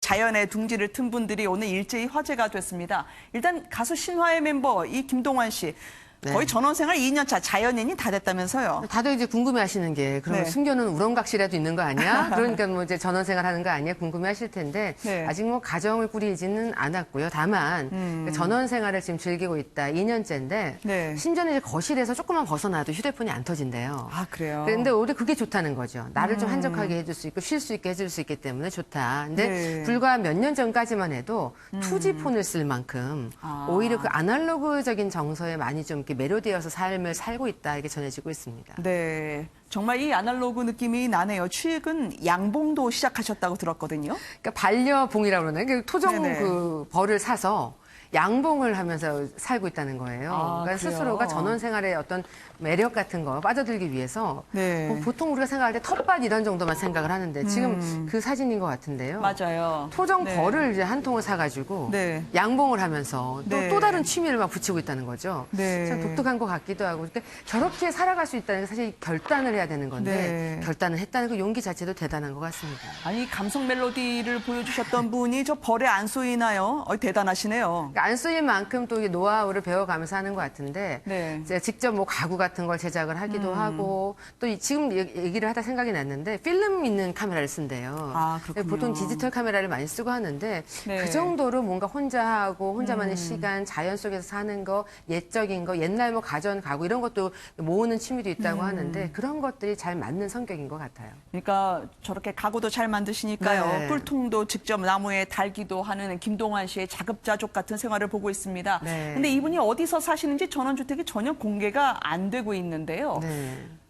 자연의 둥지를 튼 분들이 오늘 일제히 화제가 됐습니다. 일단 가수 신화의 멤버 이 김동완 씨. 거의 전원생활 2년 차 자연인이 다 됐다면서요. 다들 이제 궁금해하시는 게 그러면 숨겨놓은 우렁각시라도 있는 거 아니야? 그러니까 뭐 이제 전원생활 하는 거 아니야? 궁금해하실 텐데 아직 뭐 가정을 꾸리지는 않았고요. 다만 전원생활을 지금 즐기고 있다. 2년째인데 심지어는 이제 거실에서 조금만 벗어나도 휴대폰이 안 터진대요. 아 그래요? 그런데 오히려 그게 좋다는 거죠. 나를 좀 한적하게 해줄 수 있고 쉴 수 있게 해줄 수 있기 때문에 좋다. 근데 불과 몇 년 전까지만 해도 투지폰을 쓸 만큼 오히려 그 아날로그적인 정서에 많이 좀 이렇게 매료되어서 삶을 살고 있다 이렇게 전해지고 있습니다. 네, 정말 이 아날로그 느낌이 나네요. 최근 양봉도 시작하셨다고 들었거든요. 그러니까 반려봉이라고 그러나요? 토종 그 벌을 사서 양봉을 하면서 살고 있다는 거예요. 그러니까 스스로가 전원 생활의 어떤 매력 같은 거 빠져들기 위해서 뭐 보통 우리가 생각할 때 텃밭 이런 정도만 생각을 하는데 지금 그 사진인 것 같은데요. 맞아요. 토종 벌을 이제 한 통을 사가지고 양봉을 하면서 또 다른 취미를 막 붙이고 있다는 거죠. 참 독특한 것 같기도 하고. 그러니까 저렇게 살아갈 수 있다는 게 사실 결단을 해야 되는 건데 결단을 했다는 그 용기 자체도 대단한 것 같습니다. 아니 감성 멜로디를 보여주셨던 분이 저 벌에 안 쏘이나요? 대단하시네요. 그러니까 안 쏘일 만큼 또 노하우를 배워가면서 하는 것 같은데 이제 직접 뭐 가구 같은 걸 제작을 하기도 하고 또 지금 얘기를 하다 생각이 났는데 필름 있는 카메라를 쓴대요. 아, 그렇군요. 보통 디지털 카메라를 많이 쓰고 하는데 그 정도로 뭔가 혼자 하고 혼자만의 시간, 자연 속에서 사는 거, 옛적인 거, 옛날 뭐 가전, 가구 이런 것도 모으는 취미도 있다고 하는데 그런 것들이 잘 맞는 성격인 것 같아요. 그러니까 저렇게 가구도 잘 만드시니까요. 꿀통도 직접 나무에 달기도 하는 김동완 씨의 자급자족 같은 생활을 보고 있습니다. 근데 이분이 어디서 사시는지 전원주택이 전혀 공개가 안 되고 있는데요.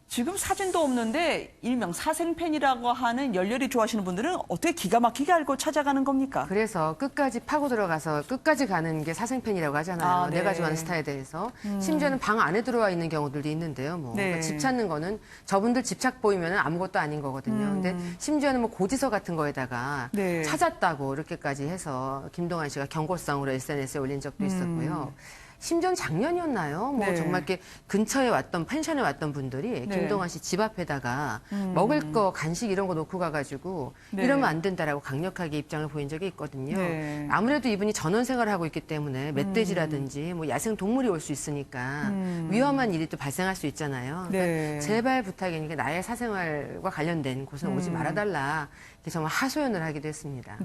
지금 사진도 없는데 일명 사생팬이라고 하는 열렬히 좋아하시는 분들은 어떻게 기가 막히게 알고 찾아가는 겁니까? 그래서 끝까지 파고 들어가서 끝까지 가는 게 사생팬이라고 하잖아요. 내가 좋아하는 스타에 대해서. 심지어는 방 안에 들어와 있는 경우들도 있는데요. 뭐 그러니까 집 찾는 거는 저분들 집착 보이면 아무것도 아닌 거거든요. 근데 심지어는 뭐 고지서 같은 거에다가 찾았다고 이렇게까지 해서 김동완 씨가 경고성으로 SNS에 올린 적도 있었고요. 심지어는 작년이었나요? 뭐 정말 이렇게 근처에 왔던 펜션에 왔던 분들이 김동완 씨 집 앞에다가 먹을 거 간식 이런 거 놓고 가가지고 이러면 안 된다라고 강력하게 입장을 보인 적이 있거든요. 아무래도 이분이 전원 생활을 하고 있기 때문에 멧돼지라든지 뭐 야생 동물이 올 수 있으니까 위험한 일이 또 발생할 수 있잖아요. 그러니까 제발 부탁이니까 나의 사생활과 관련된 곳은 오지 말아달라. 정말 하소연을 하기도 했습니다.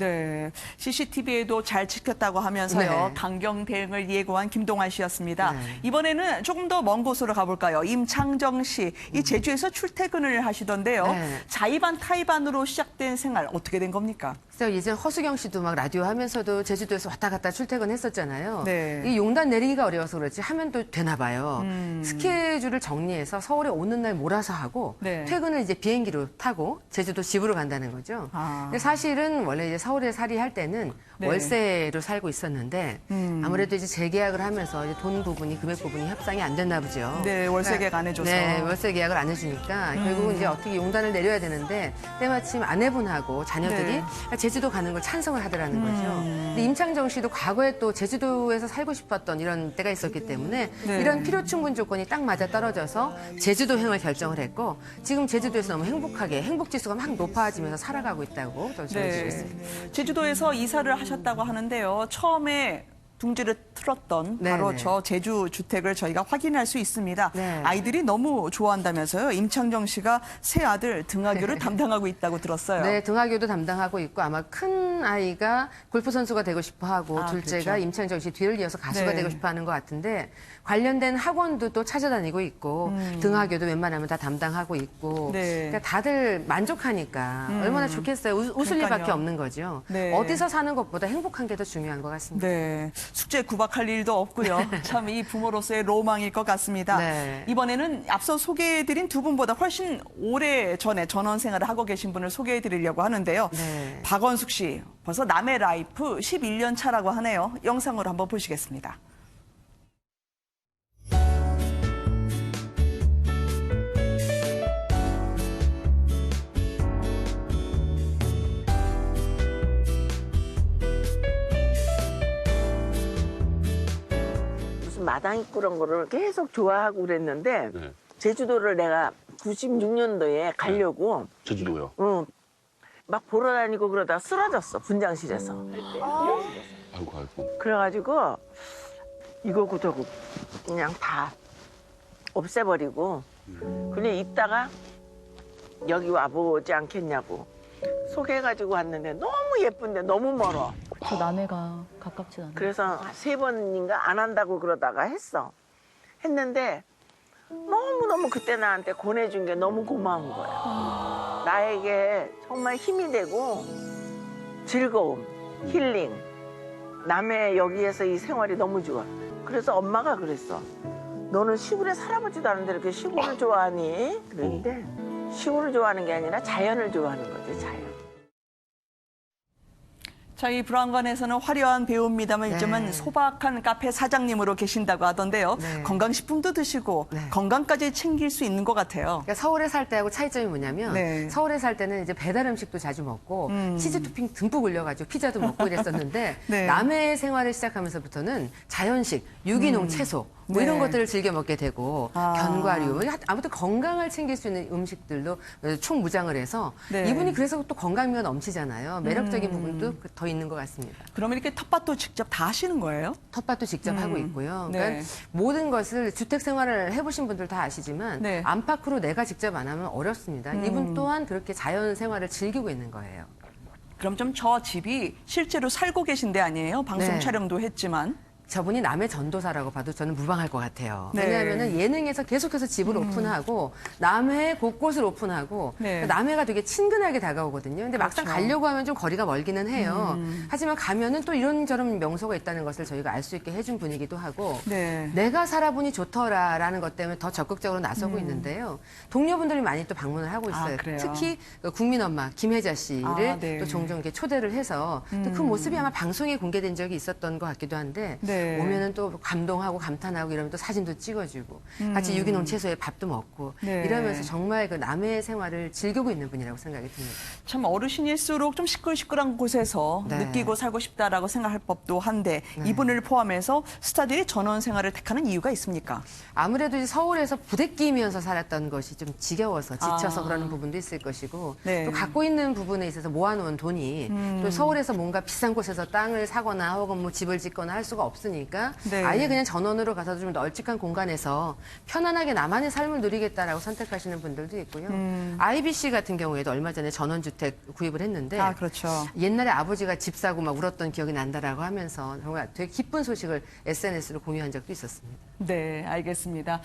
CCTV에도 잘 지켰다고 하면서요. 강경 대응을 예고한 김동완 씨였습니다. 이번에는 조금 더 먼 곳으로 가볼까요? 임창정 씨, 이 제주에서 출퇴근을 하시던데요. 자의반 타의반으로 시작된 생활 어떻게 된 겁니까? 그래서 예전 허수경 씨도 막 라디오 하면서도 제주도에서 왔다 갔다 출퇴근했었잖아요. 이 용단 내리기가 어려워서 그렇지 하면 또 되나 봐요. 스케줄을 정리해서 서울에 오는 날 몰아서 하고 퇴근을 이제 비행기로 타고 제주도 집으로 간다는 거죠. 근데 사실은 원래 이제 서울에 살이할 때는 월세로 살고 있었는데 아무래도 이제 재계약을 하면서 이제 돈 부분이 금액 부분이 협상이 안 됐나 보죠. 월세 계약 안 해줘서. 월세 계약을 안 해주니까 결국은 이제 어떻게 용단을 내려야 되는데 때마침 아내분하고 자녀들이 제주도 가는 걸 찬성을 하더라는 거죠. 근데 임창정 씨도 과거에 또 제주도에서 살고 싶었던 이런 때가 있었기 때문에 이런 필요 충분 조건이 딱 맞아 떨어져서 제주도 행을 결정을 했고 지금 제주도에서 너무 행복하게 행복 지수가 막 높아지면서 살아가고 있다고 전해지고 있습니다. 제주도에서 이사를 하셨다고 하는데요. 처음에 둥지를 틀었던 바로 저 제주 주택을 저희가 확인할 수 있습니다. 아이들이 너무 좋아한다면서요. 임창정 씨가 새 아들 등하교를 담당하고 있다고 들었어요. 네, 등하교도 담당하고 있고 아마 큰 아이가 골프 선수가 되고 싶어 하고 둘째가 임창정 씨 뒤를 이어서 가수가 되고 싶어 하는 것 같은데 관련된 학원도 또 찾아다니고 있고 등하교도 웬만하면 다 담당하고 있고 그러니까 다들 만족하니까 얼마나 좋겠어요. 웃을 일밖에 없는 거죠. 어디서 사는 것보다 행복한 게 더 중요한 것 같습니다. 숙제 구박할 일도 없고요. 참 이 부모로서의 로망일 것 같습니다. 이번에는 앞서 소개해드린 두 분보다 훨씬 오래 전에 전원 생활을 하고 계신 분을 소개해드리려고 하는데요. 박원숙 씨, 벌써 남의 라이프 11년 차라고 하네요. 영상으로 한번 보시겠습니다. 마당 그런 거를 계속 좋아하고 그랬는데 제주도를 내가 96년도에 가려고 제주도요? 응, 막 보러 다니고 그러다가 쓰러졌어, 분장실에서. 아이고, 아이고. 그래가지고 이거고 저거 그냥 다 없애버리고 그냥 있다가 여기 와보지 않겠냐고 소개해가지고 왔는데 너무 예쁜데 너무 멀어. 저 남해가 가깝진 않아요. 그래서 3번인가 안 한다고 그러다가 했는데 너무너무 그때 나한테 권해준 게 너무 고마운 거야. 나에게 정말 힘이 되고 즐거움, 힐링. 남의 여기에서 이 생활이 너무 좋아. 그래서 엄마가 그랬어. 너는 시골에 살아보지도 않은데 이렇게 시골을 좋아하니? 그랬는데 시골을 좋아하는 게 아니라 자연을 좋아하는 거지, 자연. 자, 이 불안관에서는 화려한 배우입니다만 요즘은 소박한 카페 사장님으로 계신다고 하던데요. 건강식품도 드시고 건강까지 챙길 수 있는 것 같아요. 그러니까 서울에 살 때하고 차이점이 뭐냐면 서울에 살 때는 이제 배달 음식도 자주 먹고 치즈 토핑 듬뿍 올려가지고 피자도 먹고 이랬었는데 남해 생활을 시작하면서부터는 자연식, 유기농 채소 뭐 이런 것들을 즐겨 먹게 되고 견과류 아무튼 건강을 챙길 수 있는 음식들도 총무장을 해서 이분이 그래서 또 건강미가 넘치잖아요. 매력적인 부분도 더 있는 것 같습니다. 그러면 이렇게 텃밭도 직접 다 하시는 거예요? 텃밭도 직접 하고 있고요. 그러니까 모든 것을 주택 생활을 해보신 분들 다 아시지만 안팎으로 내가 직접 안 하면 어렵습니다. 이분 또한 그렇게 자연 생활을 즐기고 있는 거예요. 그럼 좀 저 집이 실제로 살고 계신 데 아니에요? 방송 촬영도 했지만. 저분이 남해 전도사라고 봐도 저는 무방할 것 같아요. 왜냐하면 예능에서 계속해서 집을 오픈하고 남해 곳곳을 오픈하고 남해가 되게 친근하게 다가오거든요. 근데 막상 가려고 하면 좀 거리가 멀기는 해요. 하지만 가면은 또 이런저런 명소가 있다는 것을 저희가 알 수 있게 해준 분이기도 하고 내가 살아보니 좋더라라는 것 때문에 더 적극적으로 나서고 있는데요. 동료분들이 많이 또 방문을 하고 있어요. 특히 국민엄마 김혜자 씨를 또 종종 이렇게 초대를 해서 또 그 모습이 아마 방송에 공개된 적이 있었던 것 같기도 한데 오면은 또 감동하고 감탄하고 이러면 또 사진도 찍어주고 같이 유기농 채소에 밥도 먹고 이러면서 정말 그 남해 생활을 즐기고 있는 분이라고 생각이 듭니다. 참 어르신일수록 좀 시끌시끌한 곳에서 느끼고 살고 싶다라고 생각할 법도 한데 이분을 포함해서 스타들이 전원 생활을 택하는 이유가 있습니까? 아무래도 이제 서울에서 부대끼면서 살았던 것이 좀 지겨워서 지쳐서 그러는 부분도 있을 것이고 또 갖고 있는 부분에 있어서 모아놓은 돈이 또 서울에서 뭔가 비싼 곳에서 땅을 사거나 혹은 뭐 집을 짓거나 할 수가 없으니까 아예 그냥 전원으로 가서 좀 널찍한 공간에서 편안하게 나만의 삶을 누리겠다라고 선택하시는 분들도 있고요. IBC 같은 경우에도 얼마 전에 전원주택 구입을 했는데 옛날에 아버지가 집 사고 막 울었던 기억이 난다라고 하면서 정말 되게 기쁜 소식을 SNS로 공유한 적도 있었습니다. 네, 알겠습니다.